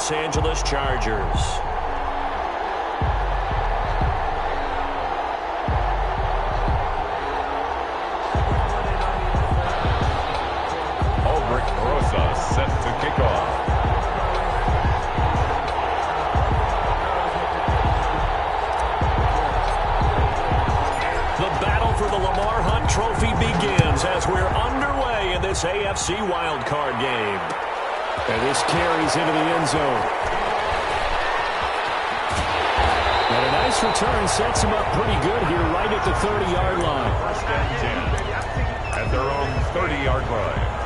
Los Angeles Chargers. Set to kick off. The battle for the Lamar Hunt Trophy begins as we're underway in this AFC wildcard game. And this carries into the end zone. And a nice return sets him up pretty good here right at the 30-yard line. First and 10 at their own 30-yard line.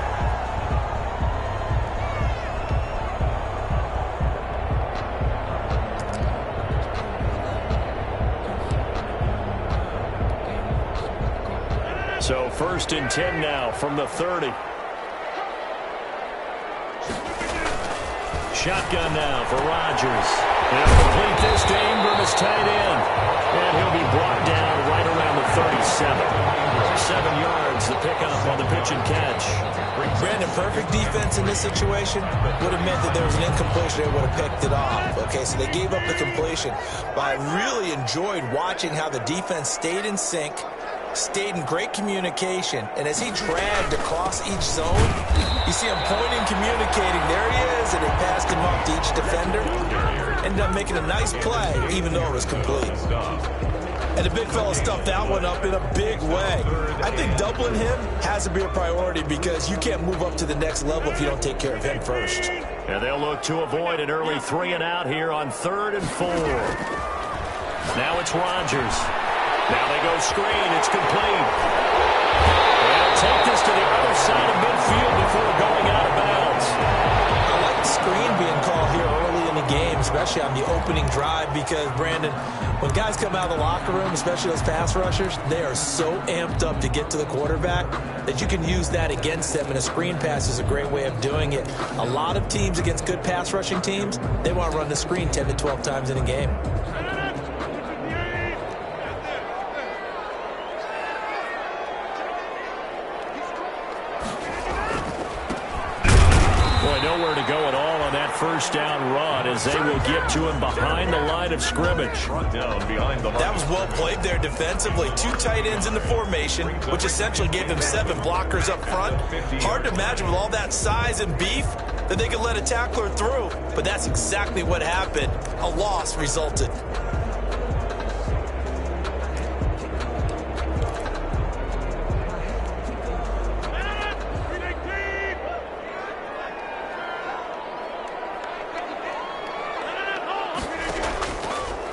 So first and 10 now from the 30. Shotgun now for Rodgers. He'll complete this to Ingram, his tight end. And he'll be brought down right around the 37. 7 yards, the pickup on the pitch and catch. Brandon, perfect defense in this situation would have meant that there was an incompletion. They would have picked it off. Okay, so they gave up the completion. But I really enjoyed watching how the defense stayed in sync, stayed in great communication, and as he dragged across each zone, you see him pointing, communicating. There he is, and it passed him up to each defender. Ended up making a nice play, even though it was complete. And the big fella stuffed that one up in a big way. I think doubling him has to be a priority because you can't move up to the next level if you don't take care of him first. And they'll look to avoid an early 3 and out here on 3rd and 4. Now it's Rodgers. Now they go screen. It's complete. They'll take this to the other side of midfield before going out of bounds. I like the screen being called here early in the game, especially on the opening drive, because, Brandon, when guys come out of the locker room, especially those pass rushers, they are so amped up to get to the quarterback that you can use that against them, and a screen pass is a great way of doing it. A lot of teams against good pass rushing teams, they want to run the screen 10 to 12 times in a game. Nowhere to go at all on that first down run as they will get to him behind the line of scrimmage. That was well played there defensively. 2 tight ends in the formation, which essentially gave them 7 blockers up front. Hard to imagine with all that size and beef that they could let a tackler through, but that's exactly what happened. A loss resulted.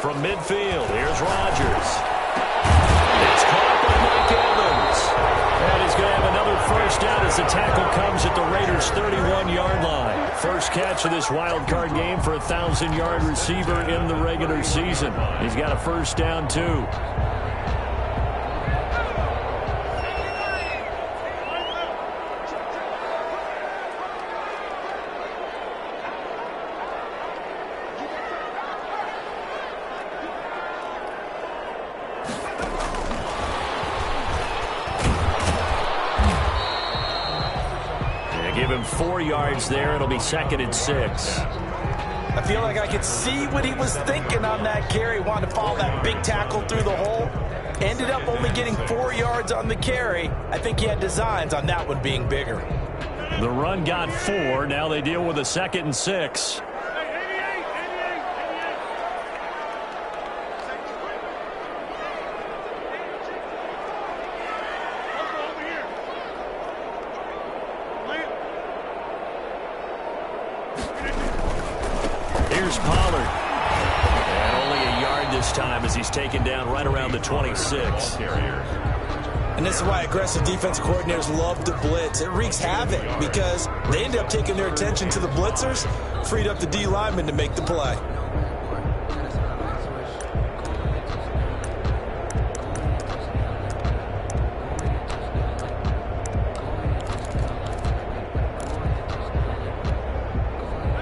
From midfield, here's Rodgers. It's caught by Mike Evans. And he's going to have another first down as the tackle comes at the Raiders' 31-yard line. First catch of this wild card game for a 1,000-yard receiver in the regular season. He's got a first down, too. Give him 4 yards there. It'll be 2nd and 6. I feel like I could see what he was thinking on that carry. Wanted to follow that big tackle through the hole. Ended up only getting 4 yards on the carry. I think he had designs on that one being bigger. The run got 4. Now they deal with a 2nd and 6. Here's Pollard. And only a yard this time as he's taken down right around the 26. And this is why aggressive defensive coordinators love to blitz. It wreaks havoc because they end up taking their attention to the blitzers, freed up the D lineman to make the play.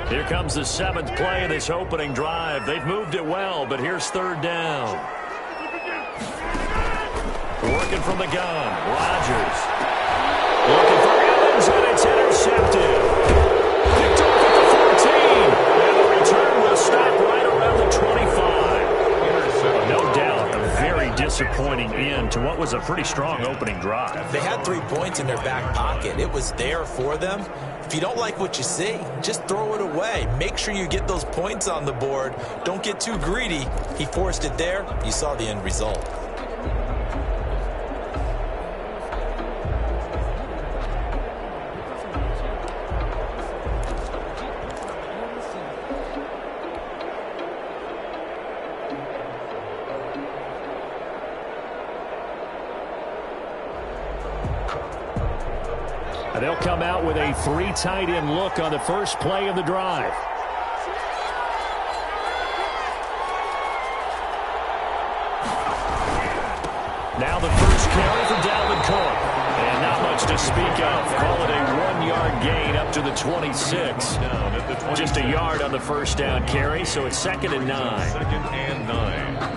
Here comes the 7th play of this opening drive. They've moved it well, but here's 3rd down. Working from the gun, Rodgers. Looking for Evans, and it's intercepted. Picked off at the 14. And the pointing into what was a pretty strong opening drive. They had 3 points in their back pocket. It was there for them. If you don't like what you see, just throw it away. Make sure you get those points on the board. Don't get too greedy. He forced it there. You saw the end result. They'll come out with a 3 tight end look on the first play of the drive. Now the first carry for Dalvin Cook. And not much to speak of. Call it a 1-yard gain up to the 26. Just a yard on the first down carry, so it's 2nd and 9. 2nd and 9.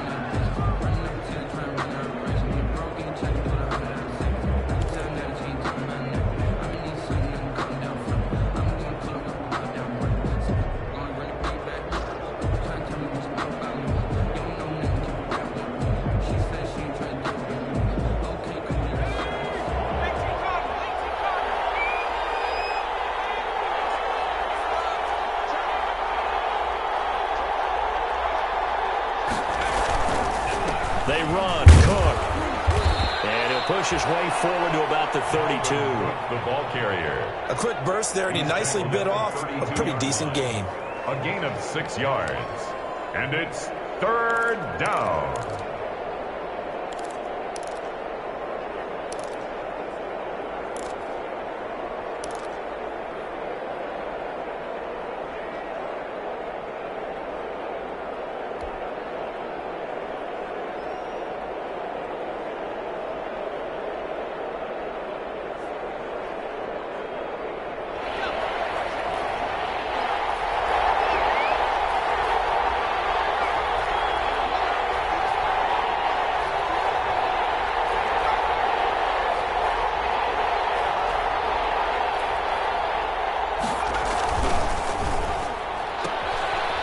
They run, Cook. And he'll push his way forward to about the 32. The ball carrier. A quick burst there, and he nicely bit off a pretty decent gain. A gain of 6 yards. And it's 3rd down.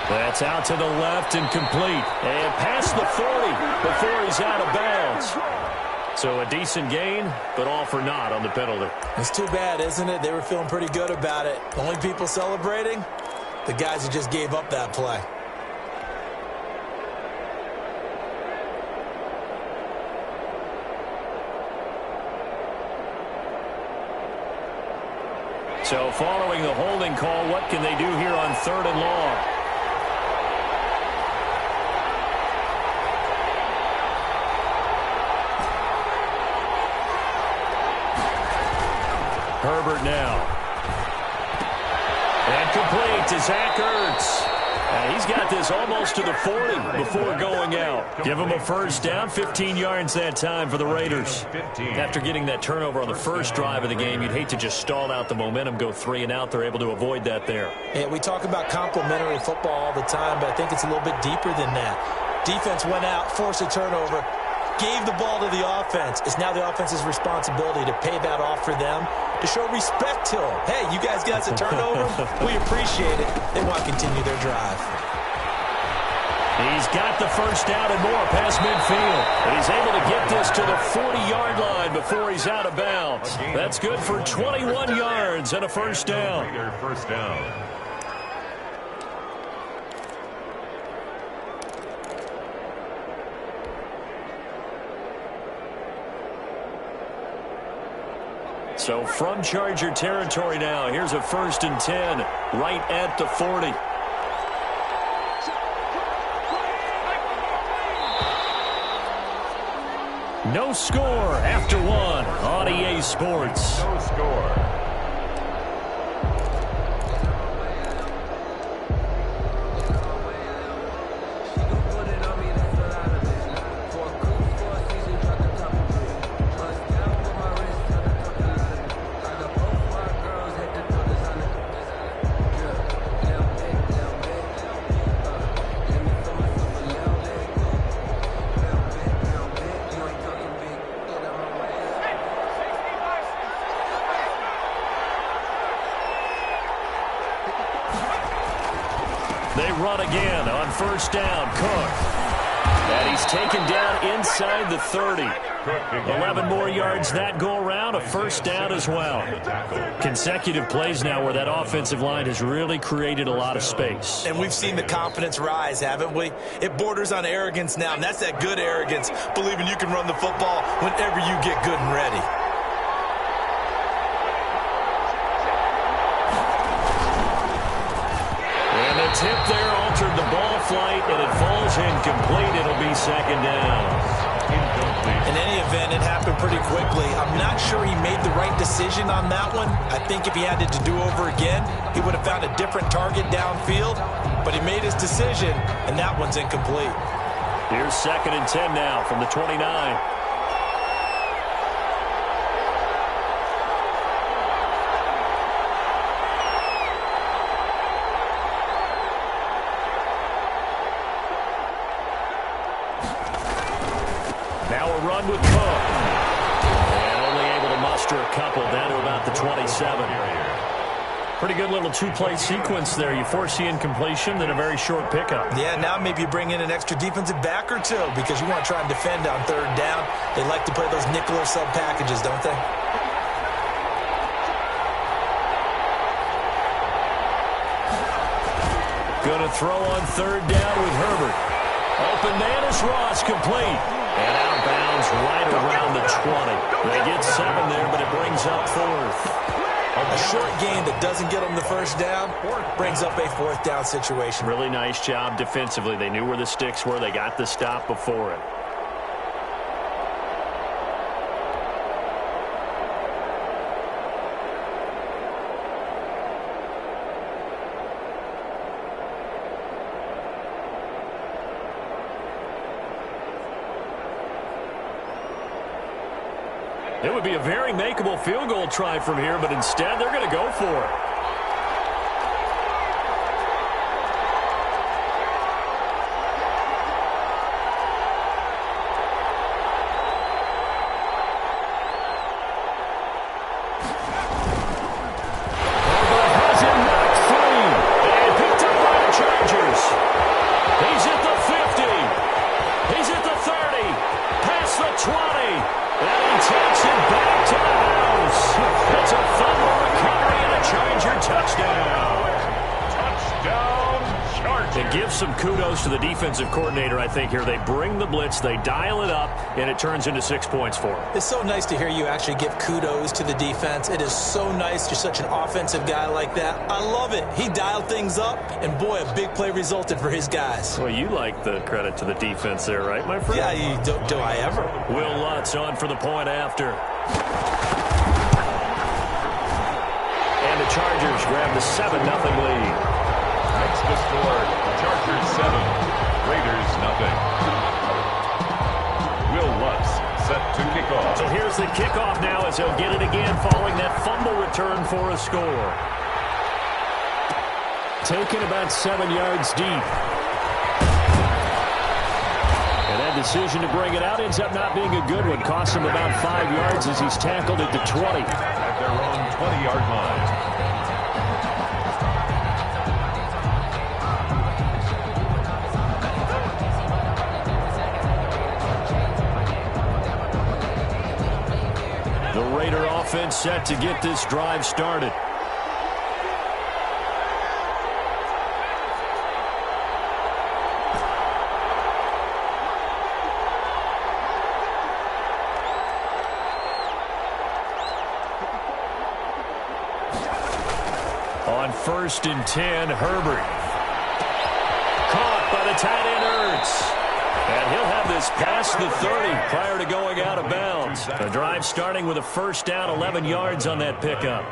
That's out to the left and complete. And past the 40 before he's out of bounds. So a decent gain, but all for naught on the penalty. It's too bad, isn't it? They were feeling pretty good about it. The only people celebrating, the guys who just gave up that play. So following the holding call, what can they do here on 3rd and long? Herbert now. And complete to Zach Ertz. And he's got this almost to the 40 before going out. Give him a first down, 15 yards that time for the Raiders. After getting that turnover on the first drive of the game, you'd hate to just stall out the momentum, go 3 and out. They're able to avoid that there. Yeah, we talk about complementary football all the time, but I think it's a little bit deeper than that. Defense went out, forced a turnover, gave the ball to the offense. It's now the offense's responsibility to pay that off for them, to show respect to them. Hey, you guys got a turnover? We appreciate it. They want to continue their drive. He's got the first down and more past midfield. And he's able to get this to the 40-yard line before he's out of bounds. That's good for 21 yards and a first down. First down. So from Charger territory now, here's a 1st and 10 right at the 40. No score after 1 on EA Sports. No score. They run again on first down. Cook. And he's taken down inside the 30. 11 more yards that go around, a first down as well. Consecutive plays now where that offensive line has really created a lot of space. And we've seen the confidence rise, haven't we? It borders on arrogance now, and that's that good arrogance, believing you can run the football whenever you get good and ready. And the tip there altered the ball flight, and it falls incomplete. It'll be second down. In any event, it happened pretty quickly. I'm not sure he made the right decision on that one. I think if he had it to do over again, he would have found a different target downfield. But he made his decision, and that one's incomplete. Here's 2nd and 10 now from the 29. With Cook. And only able to muster a couple down to about the 27. Pretty good little two-play sequence there. You force the incompletion, then a very short pickup. Yeah, now maybe you bring in an extra defensive back or two because you want to try and defend on 3rd down. They like to play those nickel or sub packages, don't they? Going to throw on 3rd down with Herbert. Open man is Ross, complete. And out of bounds right around the 20. They get 7 there, but it brings up 4th. A short gain that doesn't get them the first down brings up a 4th down situation. Really nice job defensively. They knew where the sticks were. They got the stop before it. It would be a very makeable field goal try from here, but instead they're going to go for it. Herbert has him knocked free and picked up by the Chargers. He's at the 50. He's at the 30. Past the 20. And he takes it back to the house. It's a fumble recovery and a Charger touchdown. Touchdown, Chargers. It gives some kudos to the defensive coordinator, I think, here. They bring the blitz, they dial it up, and it turns into 6 points for them. It's so nice to hear you actually give kudos to the defense. It is so nice. You're such an offensive guy like that. I love it. He dialed things up, and boy, a big play resulted for his guys. Well, you like the credit to the defense there, right, my friend? Yeah, do I ever? Will Lutz on for the point after. And the Chargers grab the 7-0 lead. Next to score, Chargers 7, Raiders nothing. Will Lutz set to kick off. So here's the kickoff now as he'll get it again following that fumble return for a score. Taken about 7 yards deep. And that decision to bring it out ends up not being a good one. Costs him about 5 yards as he's tackled at the 20. At their own 20-yard line. The Raider offense set to get this drive started. On 1st and 10, Herbert. Caught by the tight end, Ertz. And he'll have this past the 30 prior to going out of bounds. The drive starting with a first down, 11 yards on that pickup.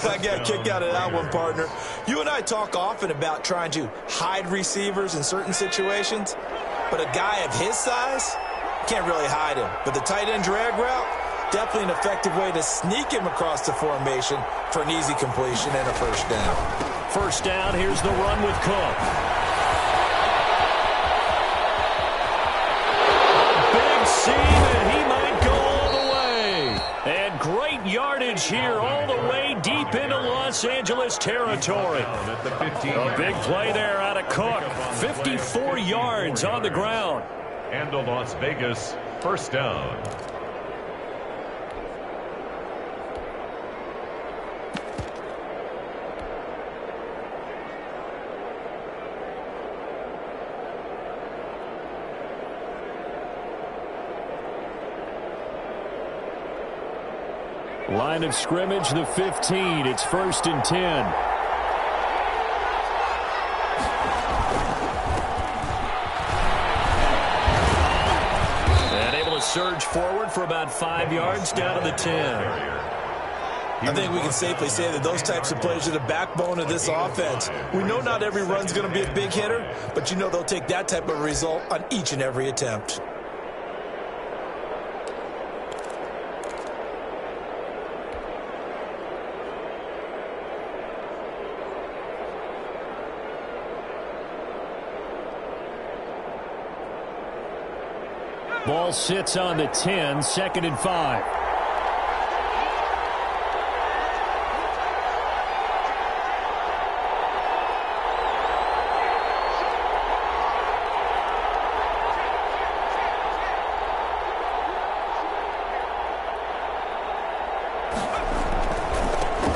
I got a kick out of that one, partner. You and I talk often about trying to hide receivers in certain situations, but a guy of his size can't really hide him. But the tight end drag route, definitely an effective way to sneak him across the formation for an easy completion and a first down. First down, here's the run with Cook. Big seam, and he might go all the way. And great yardage here all the way deep into Los Angeles territory. A big play there out of Cook. 54 yards on the ground. And a Las Vegas first down. Line of scrimmage, the 15. It's 1st and 10. And able to surge forward for about 5 yards down to the 10. I think we can safely say that those types of plays are the backbone of this offense. We know not every run's going to be a big hitter, but you know they'll take that type of result on each and every attempt. Ball sits on the 10, 2nd and 5.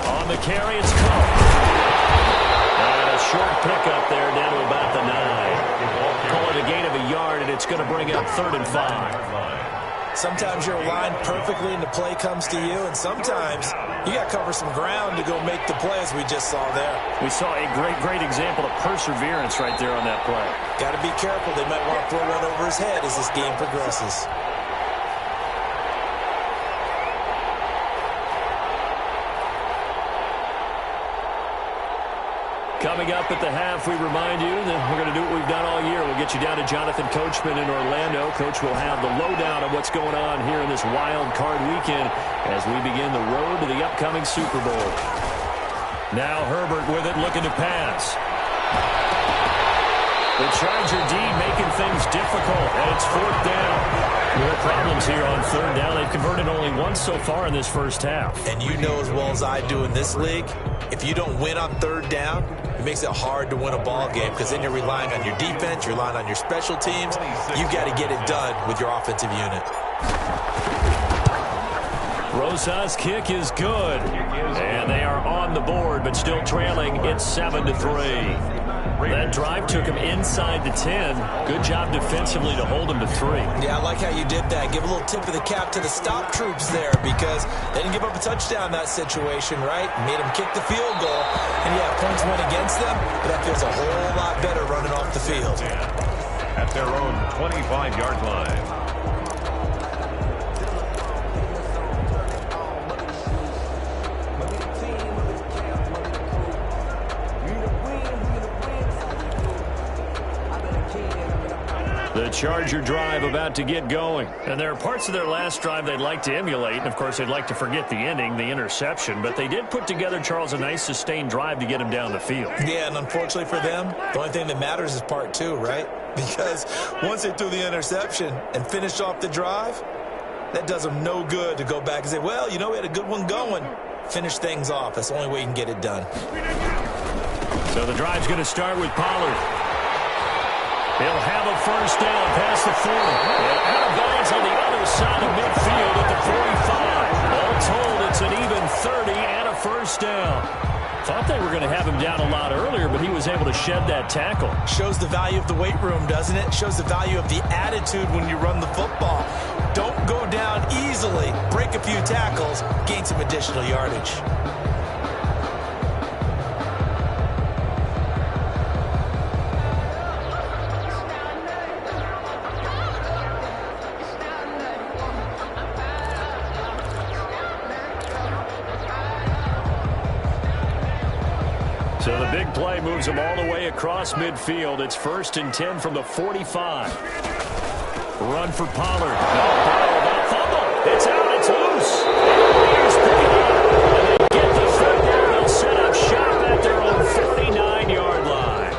On the carry, it's Cook. And a short pickup there down to about the 9. Call it a gain of a yard, and it's going to bring up 3rd and 5. Sometimes you're aligned perfectly and the play comes to you, and sometimes you got to cover some ground to go make the play, as we just saw there. We saw a great example of perseverance right there on that play. Got to be careful. They might want to throw one over his head as this game progresses. Coming up at the half, we remind you that we're going to do what we've done all year. We'll get you down to Jonathan Coachman in Orlando. Coach will have the lowdown of what's going on here in this wild card weekend as we begin the road to the upcoming Super Bowl. Now Herbert with it, looking to pass. The Charger D making things difficult, and it's 4th down. More problems here on 3rd down. They've converted only once so far in this first half. And you know as well as I do in this league, if you don't win on 3rd down, it makes it hard to win a ball game because then you're relying on your defense, you're relying on your special teams. You've got to get it done with your offensive unit. Rosa's kick is good. And they are on the board, but still trailing. It's 7-3. That drive took him inside the 10. Good job defensively to hold him to 3. Yeah, I like how you did that. Give a little tip of the cap to the stop troops there because they didn't give up a touchdown in that situation, right? Made them kick the field goal. And yeah, points went against them, but that feels a whole lot better running off the field. At their own 25-yard line. The Charger drive about to get going. And there are parts of their last drive they'd like to emulate. And, of course, they'd like to forget the ending, the interception. But they did put together, Charles, a nice sustained drive to get him down the field. Yeah, and unfortunately for them, the only thing that matters is part 2, right? Because once they threw the interception and finished off the drive, that does them no good to go back and say, well, you know, we had a good one going. Finish things off. That's the only way you can get it done. So the drive's going to start with Pollard. He'll have a first down past the 40. And out of bounds on the other side of midfield at the 45. All told, it's an even 30 and a first down. Thought they were going to have him down a lot earlier, but he was able to shed that tackle. Shows the value of the weight room, doesn't it? Shows the value of the attitude when you run the football. Don't go down easily. Break a few tackles. Gain some additional yardage. So the big play moves him all the way across midfield. It's 1st and 10 from the 45. Run for Pollard. No, fumble. It's out. It's loose. Raiders pick it up. And they get the 3rd down. They'll set up shop at their own 49-yard line.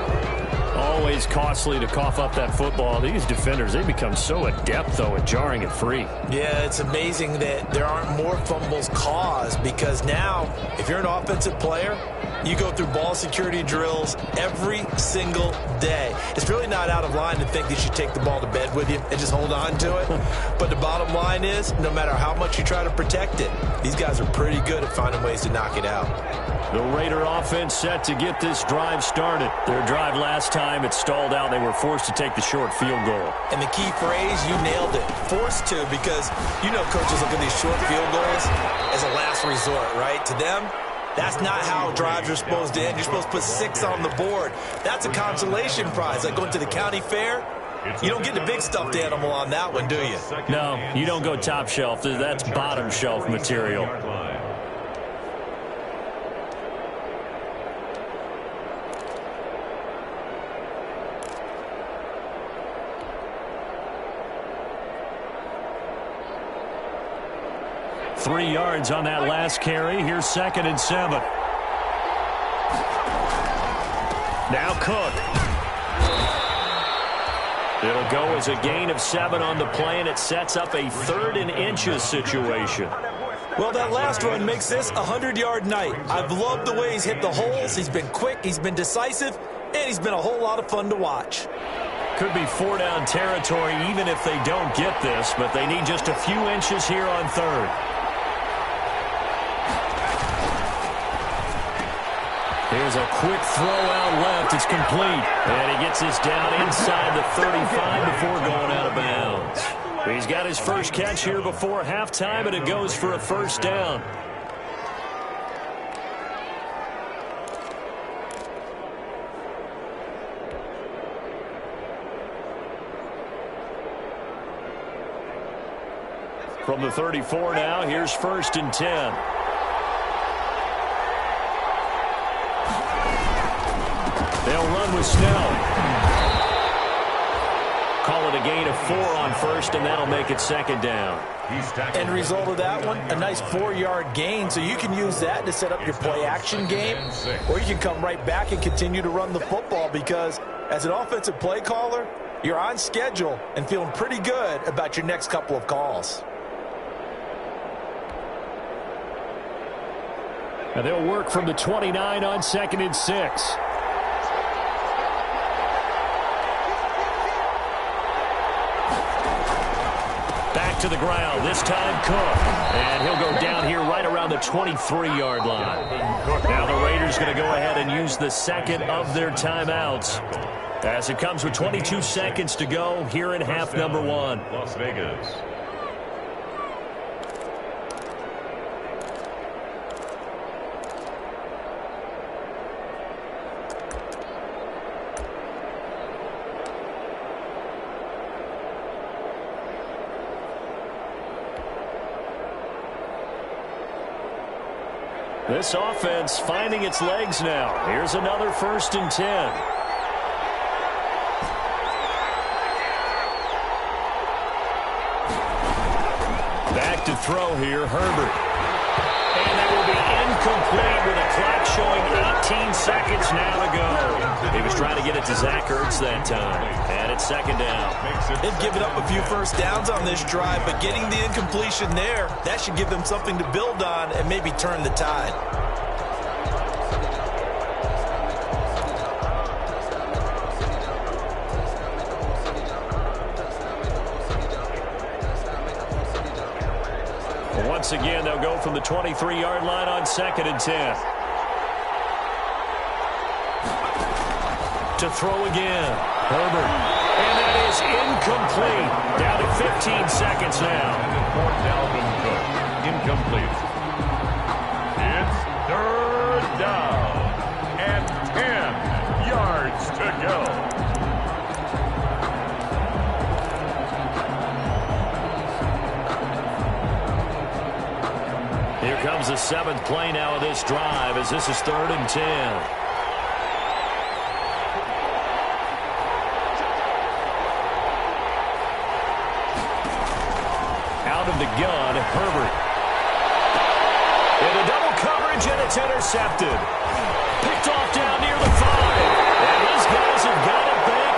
always costly to cough up that football. These defenders, they become so adept, though, at jarring it free. Yeah, it's amazing that there aren't more fumbles caused, because now, if you're an offensive player, you go through ball security drills every single day. It's really not out of line to think that you take the ball to bed with you and just hold on to it. But the bottom line is, no matter how much you try to protect it, these guys are pretty good at finding ways to knock it out. The Raider offense set to get this drive started. Their drive last time, it stalled out. They were forced to take the short field goal. And the key phrase, you nailed it, forced to, because you know coaches look at these short field goals as a last resort, right? To them, that's not how drives are supposed to end. You're supposed to put 6 on the board. That's a consolation prize. Like going to the county fair, you don't get the big stuffed animal on that one, do you? No, you don't go top shelf. That's bottom shelf material. Three yards on that last carry. Here's 2nd and 7. Now Cook. It'll go as a gain of 7 on the play, and it sets up a 3rd and inches situation. Well, that last run makes this a 100-yard night. I've loved the way he's hit the holes. He's been quick, he's been decisive, and he's been a whole lot of fun to watch. Could be 4-down territory even if they don't get this, but they need just a few inches here on 3rd. Here's a quick throw out left. It's complete. And he gets this down inside the 35 before going out of bounds. He's got his first catch here before halftime, and it goes for a 1st down. From the 34 now, here's 1st and 10. They'll run with Snell. Call it a gain of 4 on 1st, and that'll make it 2nd down. End result of that one, a nice 4-yard gain, so you can use that to set up your play-action game, or you can come right back and continue to run the football, because as an offensive play caller, you're on schedule and feeling pretty good about your next couple of calls. Now they'll work from the 29 on 2nd and 6. To the ground, this time Cook, and he'll go down here right around the 23-yard line. Now the Raiders going to go ahead and use the 2nd of their timeouts, as it comes with 22 seconds to go here in half number 1. Las Vegas. This offense finding its legs now. Here's another 1st and 10. Back to throw here, Herbert. And that will be incomplete with a clock showing 18 seconds now to go. He was trying to get it to Zach Ertz that time. And it's 2nd down. They've given up a few 1st downs on this drive, but getting the incompletion there, that should give them something to build on and maybe turn the tide. Once again, they'll go from the 23-yard line on 2nd and 10. To throw again. Herbert. And that is incomplete. Down to 15 seconds now. For Dalvin Cook. Incomplete. It's 3rd down. And 10 yards to go. Here comes the 7th play now of this drive, as this is 3rd and 10. Out of the gun, Herbert. Into double coverage, and it's intercepted. Picked off down near the 5. And these guys have got it back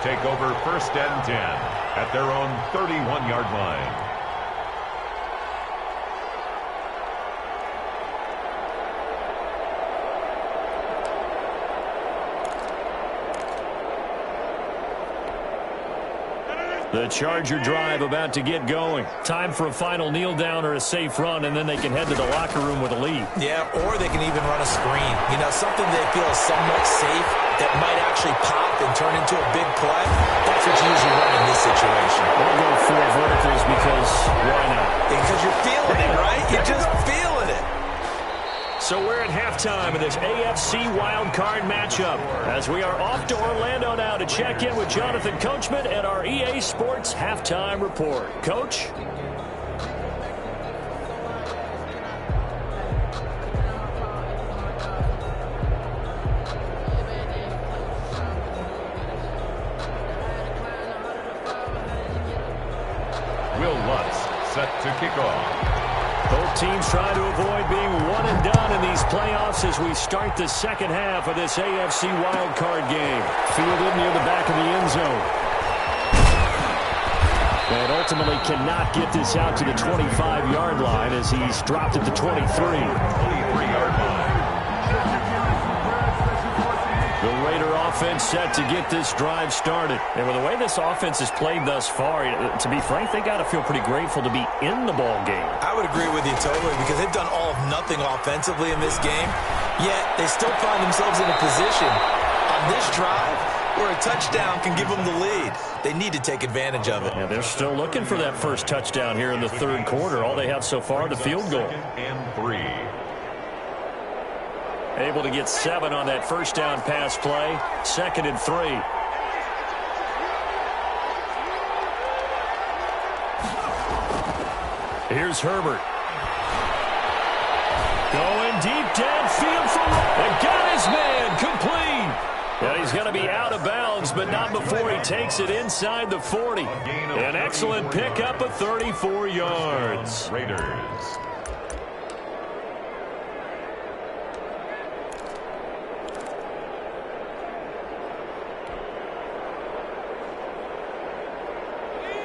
take over 1st and 10 at their own 31-yard line. The Charger drive about to get going. Time for a final kneel down or a safe run, and then they can head to the locker room with a lead. Yeah, or they can even run a screen. You know, something they feel is somewhat safe that might actually pop and turn into a big play. That's what you usually run in this situation. We'll go for verticals because why not? Because you're feeling it, right? You're just feeling it. So we're at halftime of this AFC wildcard matchup as we are off to Orlando now to check in with Jonathan Coachman at our EA Sports Halftime Report. Coach? Will Lutz set to kick off. Both teams trying to avoid being one and done in these playoffs as we start the second half of this AFC wildcard game. Fielded near the back of the end zone. And ultimately cannot get this out to the 25-yard line as he's dropped at the 23. 23-yard line. The Raider offense set to get this drive started. And with the way this offense has played thus far, to be frank, they got to feel pretty grateful to be in the ball game. I would agree with you totally because they've done all of nothing offensively in this game, yet they still find themselves in a position on this drive where a touchdown can give them the lead. They need to take advantage of it. Yeah, they're still looking for that first touchdown here in the third quarter. All they have so far, the field goal. 2nd and 3. Able to get 7 on that first down pass play. 2nd and 3. Here's Herbert. Going deep downfield for and got his man complete. And he's going to be out of bounds, but not before he takes it inside the 40. An excellent pickup of 34 yards. Raiders.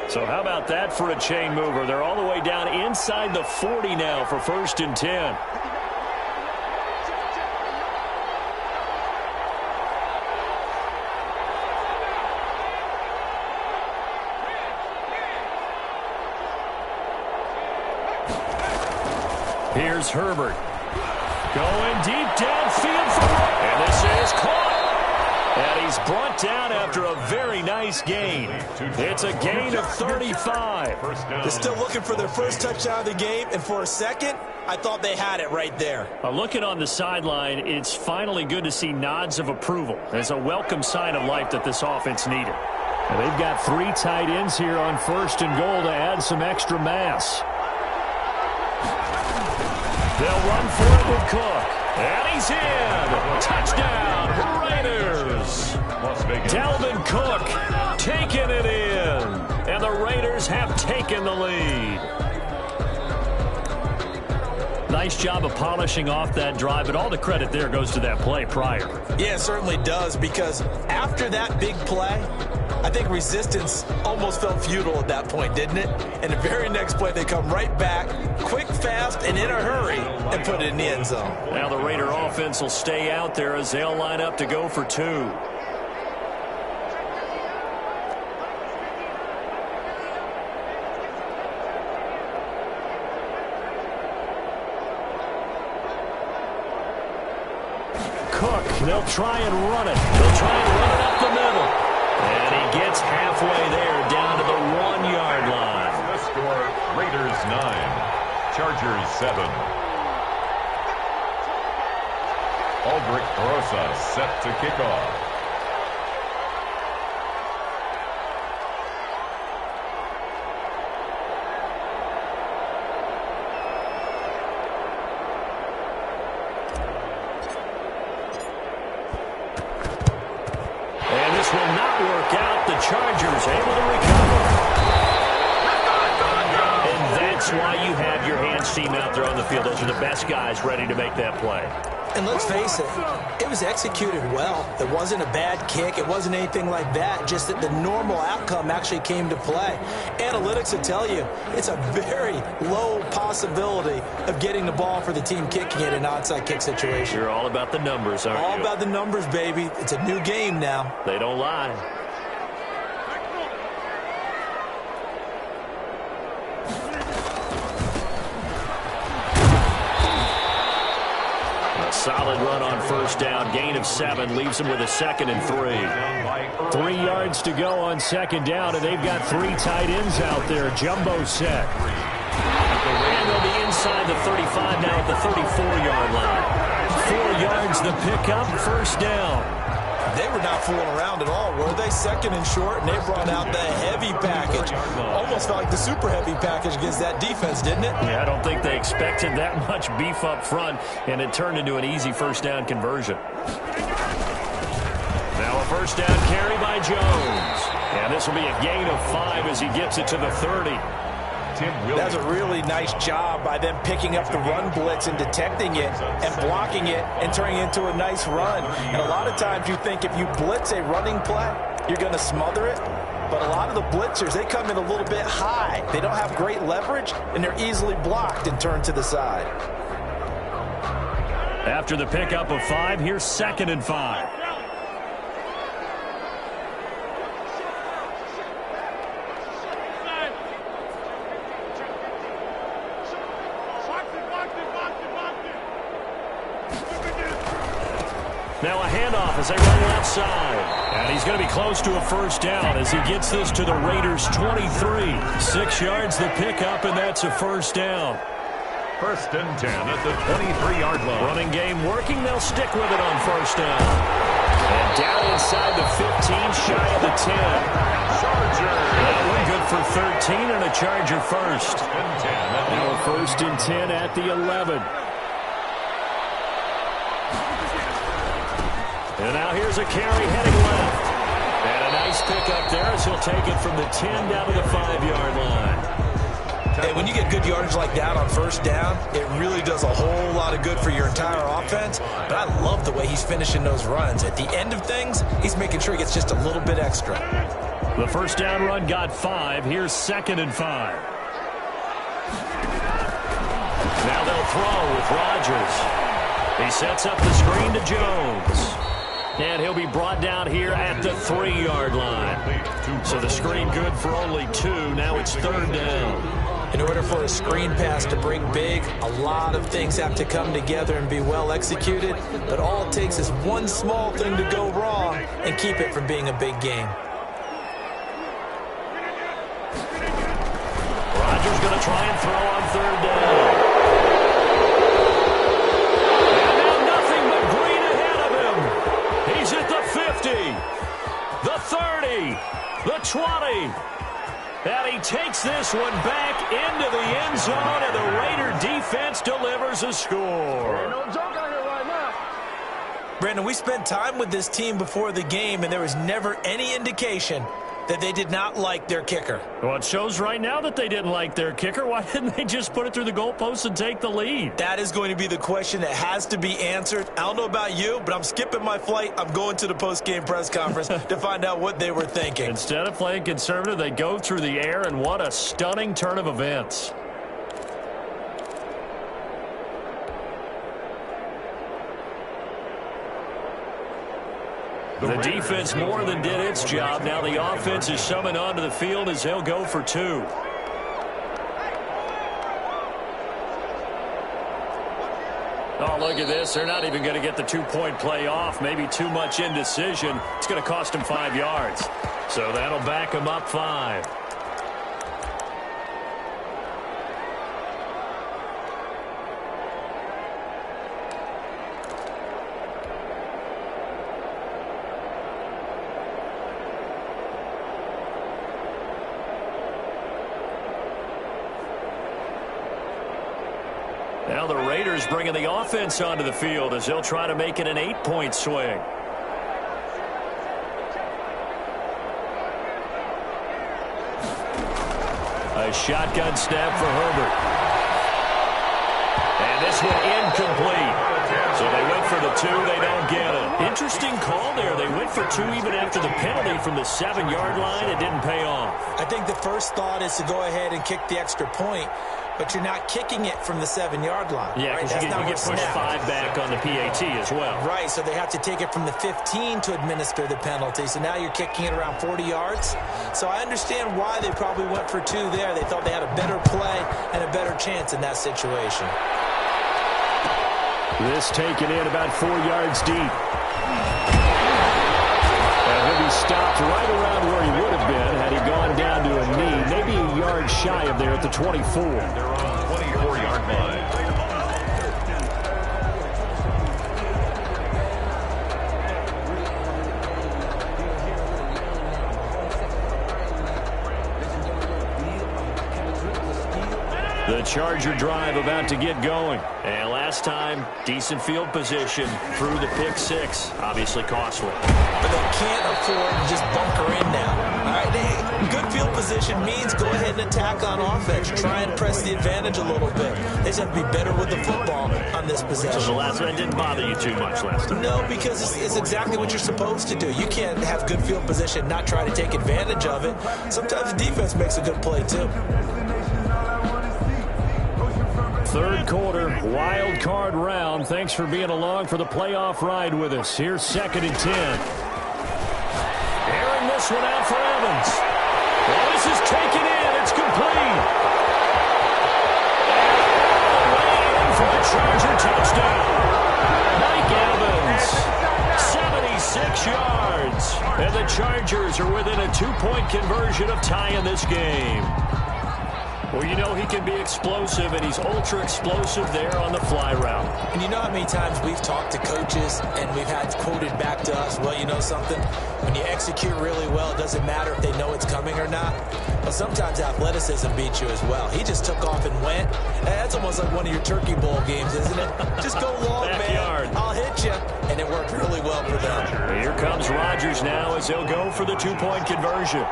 So how about that for a chain mover? They're all the way down inside the 40 now for 1st and 10. Here's Herbert. Going deep downfield for and this is caught. And he's brought down after a very nice gain. It's a gain of 35. They're still looking for their first touchdown of the game, and for a second, I thought they had it right there. Looking on the sideline, it's finally good to see nods of approval. It's a welcome sign of life that this offense needed. And they've got 3 tight ends here on 1st and goal to add some extra mass. They'll run for it with Cook. And he's in. Touchdown, Raiders. Dalvin Cook taking it in. And the Raiders have taken the lead. Nice job of polishing off that drive, but all the credit there goes to that play prior. Yeah, it certainly does, because after that big play, I think resistance almost felt futile at that point, didn't it? And the very next play, they come right back, quick, fast, and in a hurry, and put it in the end zone. Now the Raider offense will stay out there as they'll line up to go for 2. Cook, they'll try and run it. They'll try and run it up the middle. And he gets halfway there down to the 1-yard line. The score, Raiders 9, Chargers 7. Aldrich Rosa set to kick off. Will not work out. The Chargers able to recover. And that's why you have your hands team out there on the field. Those are the best guys ready to make that play. And let's face it, it was executed well. It wasn't a bad kick. It wasn't anything like that, just that the normal outcome actually came to play. Analytics will tell you it's a very low possibility of getting the ball for the team kicking it in an onside kick situation. You're all about the numbers, aren't you? All about the numbers, baby. It's a new game now. They don't lie. Solid run on first down. Gain of 7 leaves them with a 2nd and 3. 3 yards to go on second down, and they've got 3 tight ends out there. Jumbo set. And they'll be inside the 35 now at the 34-yard line. 4 yards the pickup, first down. They were not fooling around at all, were they? 2nd and short, and they brought out the heavy package. Almost felt like the super heavy package against that defense, didn't it? Yeah, I don't think they expected that much beef up front, and it turned into an easy first down conversion. Now a first down carry by Jones. And this will be a gain of 5 as he gets it to the 30. That's a really nice job by them picking up the run blitz and detecting it and blocking it and turning it into a nice run. And a lot of times you think if you blitz a running play, you're going to smother it. But a lot of the blitzers, they come in a little bit high. They don't have great leverage, and they're easily blocked and turned to the side. After the pickup of 5, here's 2nd and 5. Now a handoff as they run left side. And he's going to be close to a first down as he gets this to the Raiders' 23. 6 yards the pickup, and that's a first down. 1st and 10 at the 23-yard line. Running game working. They'll stick with it on first down. And down inside the 15, shy of the 10. Charger. That one good for 13 and a Charger first. Now a 1st and 10 at the 11. And now here's a carry heading left. And a nice pickup there as he'll take it from the 10 down to the 5-yard line. Hey, when you get good yardage like that on first down, it really does a whole lot of good for your entire offense. But I love the way he's finishing those runs. At the end of things, he's making sure he gets just a little bit extra. The first down run got 5. Here's 2nd and 5. Now they'll throw with Rodgers. He sets up the screen to Jones. And he'll be brought down here at the 3-yard line. So the screen good for only 2. Now it's 3rd down. In order for a screen pass to break big, a lot of things have to come together and be well executed. But all it takes is one small thing to go wrong and keep it from being a big game. Rodgers going to try and throw on 3rd down. He's at the 50, the 30, the 20. And he takes this one back into the end zone, and the Raider defense delivers a score. No joke out here right now. Brandon, we spent time with this team before the game, and there was never any indication that they did not like their kicker. Well, it shows right now that they didn't like their kicker. Why didn't they just put it through the goalpost and take the lead? That is going to be the question that has to be answered. I don't know about you, but I'm skipping my flight. I'm going to the post-game press conference to find out what they were thinking. Instead of playing conservative, they go through the air, and what a stunning turn of events. The defense more than did its job. Now the offense is summoned onto the field as they'll go for 2. Oh, look at this. They're not even going to get the 2-point play off. Maybe too much indecision. It's going to cost them 5 yards. So that'll back them up 5. Now the Raiders bringing the offense onto the field as they'll try to make it an 8-point swing. A shotgun snap for Herbert. And this one incomplete. So they went for 2, they don't get it. Interesting call there. They went for 2 even after the penalty from the 7-yard line. It didn't pay off. I think the first thought is to go ahead and kick the extra point, but you're not kicking it from the 7-yard line. Yeah, because right? you get pushed 5 back on the PAT as well. Right, so they have to take it from the 15 to administer the penalty. So now you're kicking it around 40 yards. So I understand why they probably went for 2 there. They thought they had a better play and a better chance in that situation. This taken in about 4 yards deep. And he'll be stopped right around where he would have been had he gone down to a knee, maybe a yard shy of there at the 24. They're on the 24-yard line. The Charger drive about to get going. And last time, decent field position through the pick 6. Obviously costly. But they can't afford to just bunker in now. All right, good field position means go ahead and attack on offense. Try and press the advantage a little bit. They just have to be better with the football on this possession. So the last one didn't bother you too much last time. No, because it's exactly what you're supposed to do. You can't have good field position and not try to take advantage of it. Sometimes the defense makes a good play, too. Third quarter, wild card round. Thanks for being along for the playoff ride with us. Here's 2nd and 10. Airing this one out for Evans. Well, this is taken in. It's complete. And way in for the Charger touchdown. Mike Evans, 76 yards. And the Chargers are within a 2-point conversion of tying this game. Well, you know he can be explosive, and he's ultra-explosive there on the fly route. And you know how many times we've talked to coaches and we've had quoted back to us, well, you know something? When you execute really well, it doesn't matter if they know it's coming or not. Well, sometimes athleticism beats you as well. He just took off and went. That's almost like one of your Turkey Bowl games, isn't it? Just go long, Backyard. man. I'll hit you. And it worked really well for them. Here comes Rodgers now as he'll go for the 2-point conversion.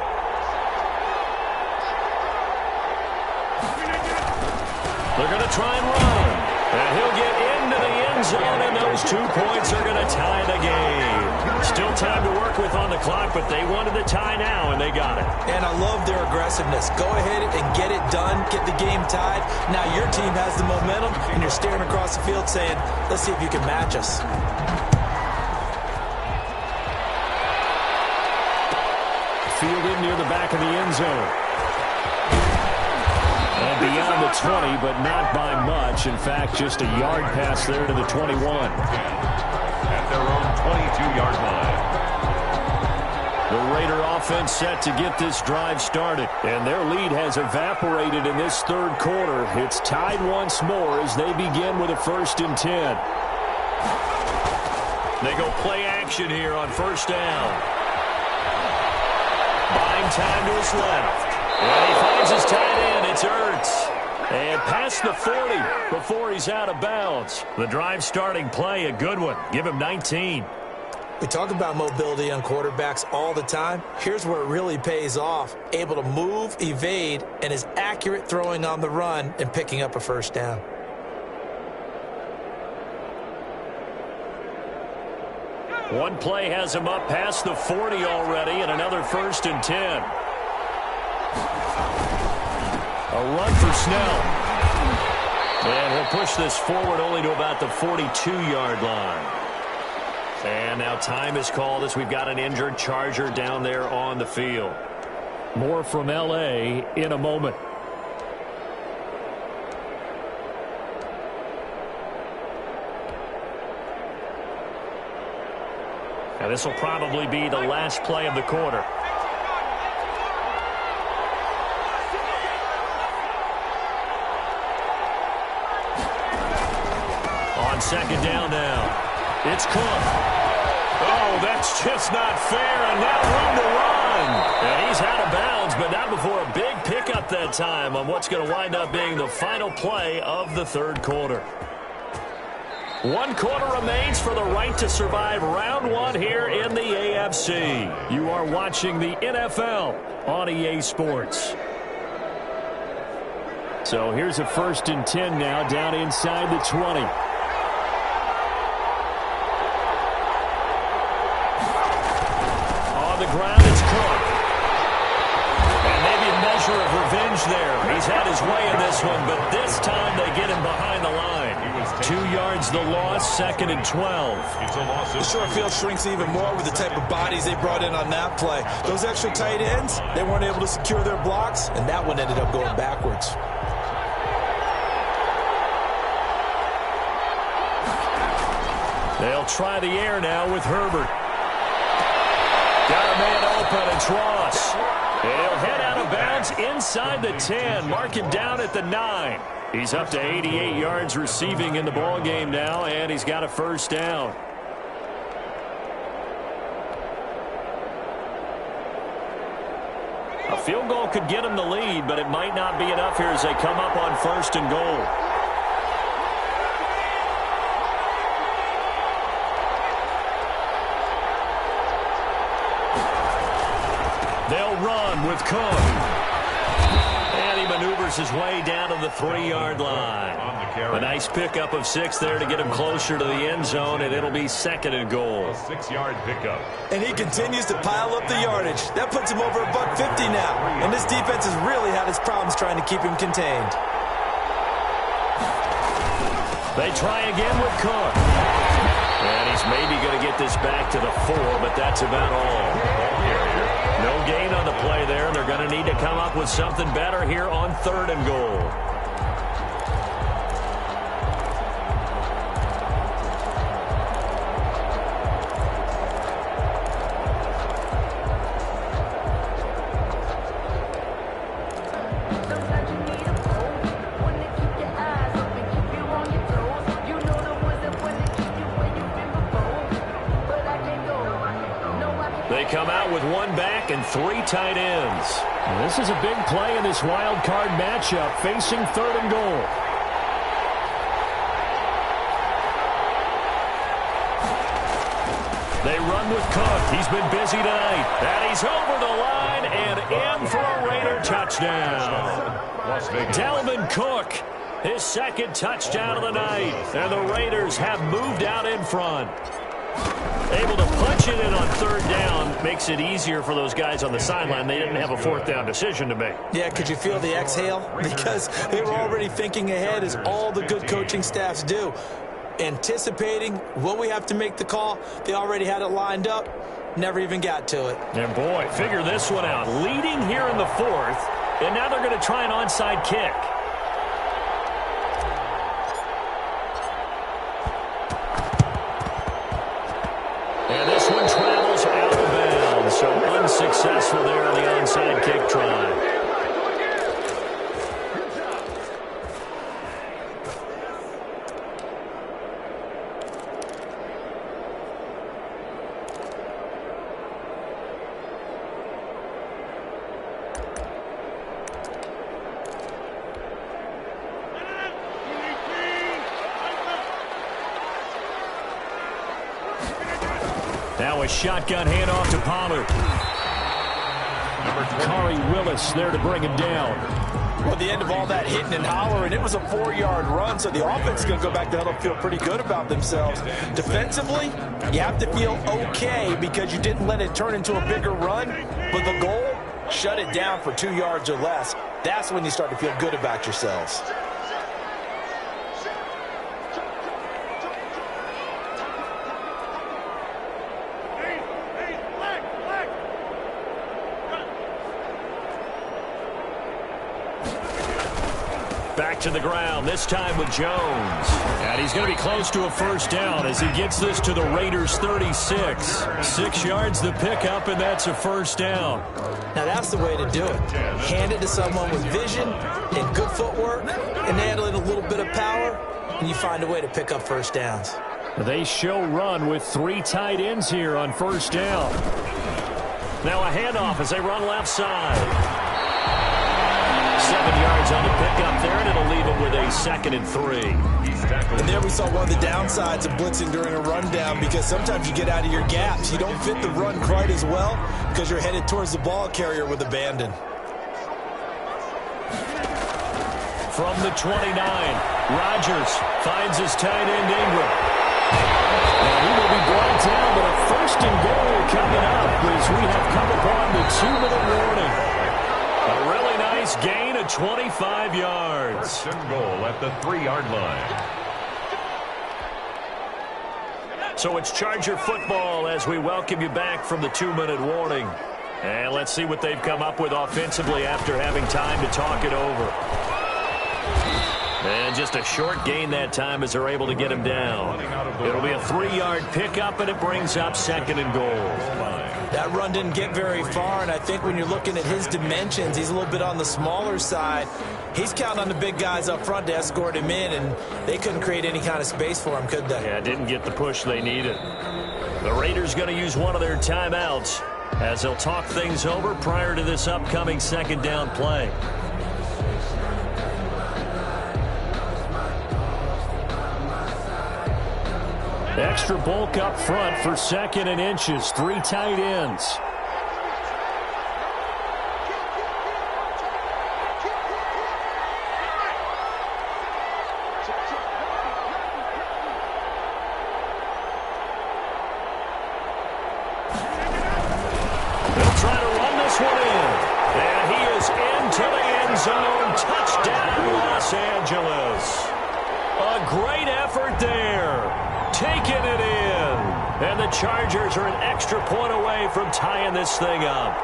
They're going to try and run. And he'll get into the end zone, and those 2 points are going to tie the game. Still time to work with on the clock, but they wanted the tie now, and they got it. And I love their aggressiveness. Go ahead and get it done, get the game tied. Now your team has the momentum, and you're staring across the field saying, let's see if you can match us. Fielded near the back of the end zone. And beyond the 20, but not by much. In fact, just a yard pass there to the 21. At their own 22-yard line. The Raider offense set to get this drive started. And their lead has evaporated in this third quarter. It's tied once more as they begin with a 1st and 10. They go play action here on 1st down. Buying time to his left. And he finds his tight end. It's Ertz. And past the 40 before he's out of bounds. The drive starting play, a good one. Give him 19. We talk about mobility on quarterbacks all the time. Here's where it really pays off. Able to move, evade, and is accurate throwing on the run and picking up a 1st down. One play has him up past the 40 already, and another 1st and 10. A run for Snell. And he'll push this forward only to about the 42-yard line. And now time is called as we've got an injured Charger down there on the field. More from L.A. in a moment. Now this will probably be the last play of the quarter. On 2nd down now, it's Cook. Oh, that's just not fair, and now room to run. And he's out of bounds, but not before a big pickup that time on what's going to wind up being the final play of the third quarter. 1 quarter remains for the right to survive round 1 here in the AFC. You are watching the NFL on EA Sports. So here's a 1st and 10 now down inside the 20. the ground. It's Cook. And maybe a measure of revenge there. He's had his way in this one, but this time they get him behind the line. 2 yards the loss, 2nd and 12. The short field shrinks even more with the type of bodies they brought in on that play. Those extra tight ends, they weren't able to secure their blocks, and that one ended up going backwards. They'll try the air now with Herbert. Got a man open, it's Ross. He'll head out of bounds inside the 10. Mark him down at the 9. He's up to 88 yards receiving in the ball game now, and he's got a first down. A field goal could get him the lead, but it might not be enough here as they come up on 1st and goal. They'll run with Cook. And he maneuvers his way down to the 3-yard line. A nice pickup of 6 there to get him closer to the end zone, and it'll be 2nd and goal. A 6-yard pickup. And he continues to pile up the yardage. That puts him over $150 now. And this defense has really had its problems trying to keep him contained. They try again with Cook. And he's maybe going to get this back to the 4, but that's about all. No gain on the play there. They're going to need to come up with something better here on 3rd and goal. They come out with 1 back and 3 tight ends. And this is a big play in this wild card matchup facing 3rd and goal. They run with Cook. He's been busy tonight. And he's over the line and in for a Raider touchdown. Dalvin Cook, his 2nd touchdown of the night. And the Raiders have moved out in front. Able to punch it in on 3rd down makes it easier for those guys on the sideline. They didn't have a 4th down decision to make. Yeah, could you feel the exhale? Because they were already thinking ahead, as all the good coaching staffs do. Anticipating, will we have to make the call? They already had it lined up. Never even got to it. And boy, figure this one out. Leading here in the 4th, and now they're going to try an onside kick. And this one travels out of bounds, so unsuccessful there on the onside kick try. Now a shotgun handoff to Pollard. Kari Willis there to bring him down. Well, at the end of all that hitting and hollering, it was a 4-yard run, so the offense is going to go back to huddle, feel pretty good about themselves. Defensively, you have to feel okay because you didn't let it turn into a bigger run, but the goal, shut it down for 2 yards or less. That's when you start to feel good about yourselves. Back to the ground, this time with Jones. And he's going to be close to a first down as he gets this to the Raiders' 36. 6 yards the pickup, and that's a first down. Now that's the way to do it. Hand it to someone with vision and good footwork, and add in a little bit of power, and you find a way to pick up first downs. They show run with 3 tight ends here on first down. Now a handoff as they run left side. 7 yards on the pickup there, and it'll leave him with a 2nd and 3. And there we saw one of the downsides of blitzing during a rundown, because sometimes you get out of your gaps. You don't fit the run quite as well because you're headed towards the ball carrier with abandon. From the 29, Rodgers finds his tight end Ingram. And he will be brought down, but a 1st and goal coming up as as we have come upon the 2-minute warning. A really nice gain of 25 yards. First and goal at the 3-yard line. So it's Charger football as we welcome you back from the 2-minute warning. And let's see what they've come up with offensively after having time to talk it over. And just a short gain that time as they're able to get him down. It'll be a 3-yard pickup, and it brings up 2nd and goal. That run didn't get very far, and I think when you're looking at his dimensions, he's a little bit on the smaller side. He's counting on the big guys up front to escort him in, and they couldn't create any kind of space for him, could they? Yeah, didn't get the push they needed. The Raiders going to use one of their timeouts as they'll talk things over prior to this upcoming 2nd down play. Extra bulk up front for 2nd and inches. 3 tight ends. They'll try to run this one in. And he is into the end zone. Touchdown, Los Angeles. A great effort there. Taking it in. And the Chargers are an extra point away from tying this thing up.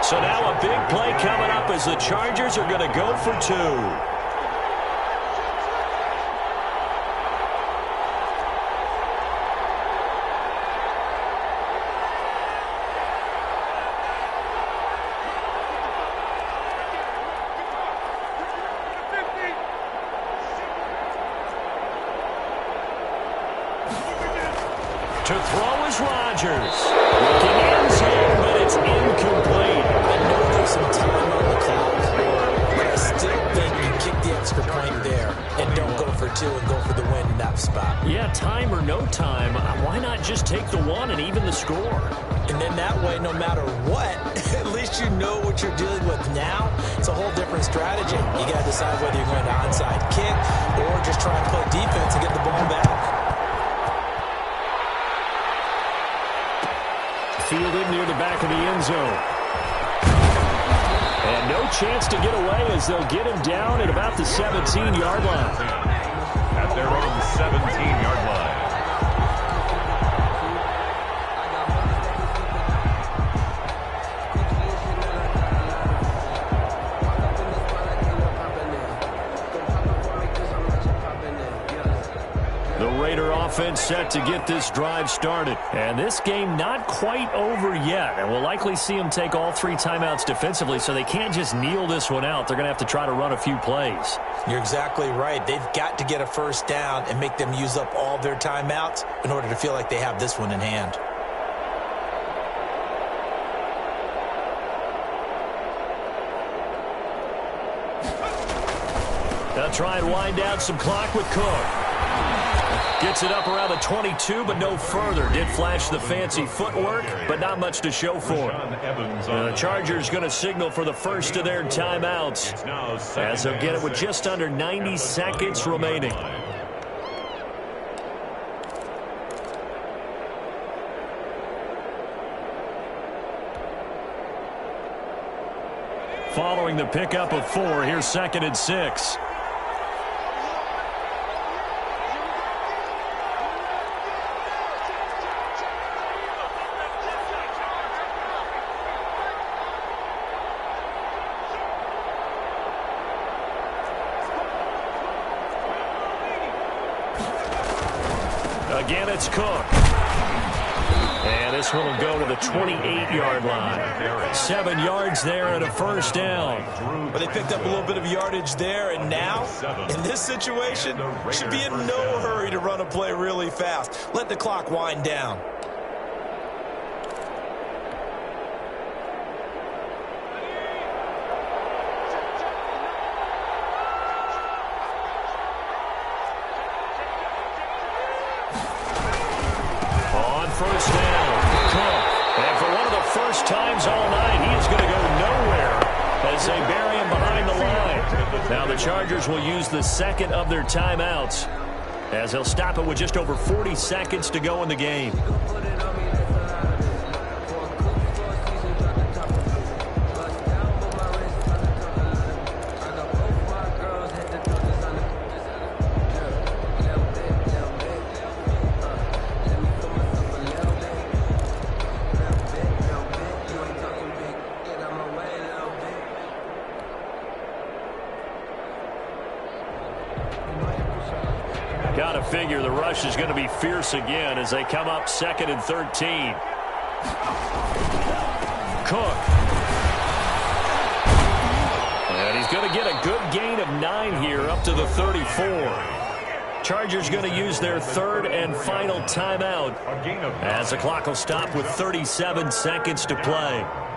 So now a big play coming up as the Chargers are going to go for 2. To throw is Rodgers. Looking end zone, but it's incomplete. I know there's some time on the clock, but I still think you kick the extra point there and don't go for 2 and go for the win in that spot. Yeah, time or no time, why not just take the 1 and even the score? And then that way, no matter what, at least you know what you're dealing with now. It's a whole different strategy. You got to decide whether you're going to onside kick or just try and play defense and get the ball back. Fielded near the back of the end zone. And no chance to get away as they'll get him down at about the 17-yard line. At their own 17-yard line. Raider offense set to get this drive started. And this game not quite over yet. And we'll likely see them take all 3 timeouts defensively, so they can't just kneel this one out. They're going to have to try to run a few plays. You're exactly right. They've got to get a first down and make them use up all their timeouts in order to feel like they have this one in hand. They'll try and wind down some clock with Cook. Gets it up around the 22, but no further. Did flash the fancy footwork, but not much to show for it. The Chargers going to signal for the first of their timeouts as they'll get it with just under 90 seconds remaining. Following the pickup of 4, here's 2nd and 6. Again, it's Cook. And this one will go to the 28-yard line. 7 yards there and a first down. But they picked up a little bit of yardage there, and now, in this situation, should be in no hurry to run a play really fast. Let the clock wind down. First down, Cook. And for one of the first times all night, he is going to go nowhere Now the Chargers will use the second of their timeouts as they'll stop it with just over 40 seconds to go in the game. Got to figure the rush is going to be fierce again as they come up 2nd and 13. Cook. And he's going to get a good gain of 9 here up to the 34. Chargers going to use their third and final timeout as the clock will stop with 37 seconds to play.